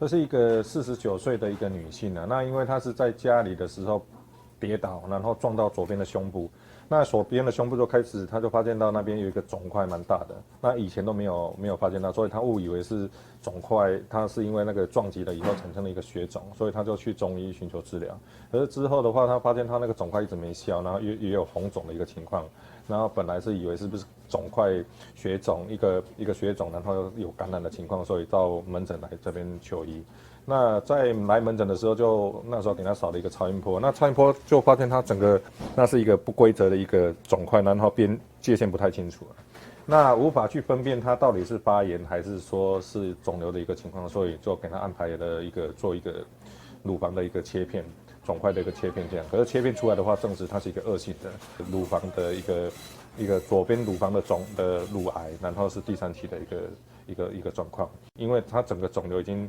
这是一个49岁的一个女性啊，那因为她是在家里的时候跌倒，然后撞到左边的胸部，那左边的胸部就开始，她就发现到那边有一个肿块蛮大的，那以前都没有发现到，所以她误以为是肿块，她是因为那个撞击了以后产生了一个血肿，所以她就去中医寻求治疗。可是之后的话，她发现她那个肿块一直没消，然后也有红肿的一个情况，然后本来是以为是不是肿块血肿一个血肿，然后有感染的情况，所以到门诊来这边求医。那在来门诊的时候那时候给他扫了一个超音波，那超音波就发现他整个那是一个不规则的一个肿块，然后界限不太清楚，那无法去分辨它到底是发炎还是说是肿瘤的一个情况，所以就给他安排了做一个乳房的一个切片，肿块的一个切片这样。可是切片出来的话，证实它是一个恶性的乳房的一个左边乳房的乳癌，然后是第3期的一个状况，因为它整个肿瘤已经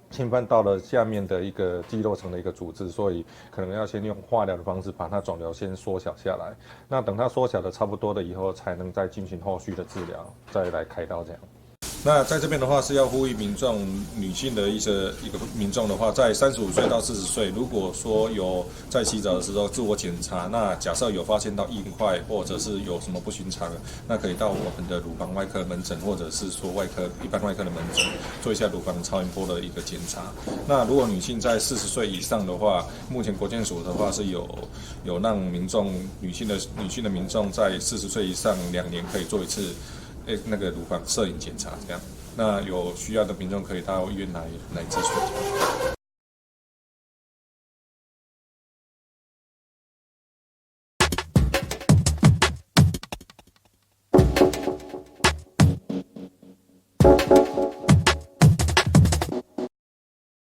侵犯到了下面的一个肌肉层的一个组织，所以可能要先用化疗的方式把它肿瘤先缩小下来。那等它缩小的差不多了以后，才能再进行后续的治疗，再来开刀这样。那在这边的话是要呼吁民众，女性的一个民众的话，在35岁到40岁，如果说有在洗澡的时候自我检查，那假设有发现到硬块或者是有什么不寻常，那可以到我们的乳房外科门诊，或者是说一般外科的门诊做一下乳房超音波的一个检查。那如果女性在40岁以上的话，目前国健署的话是有让女性的民众在40岁以上2年可以做一次。那个乳房摄影检查这样，那有需要的民众可以到医院来咨询。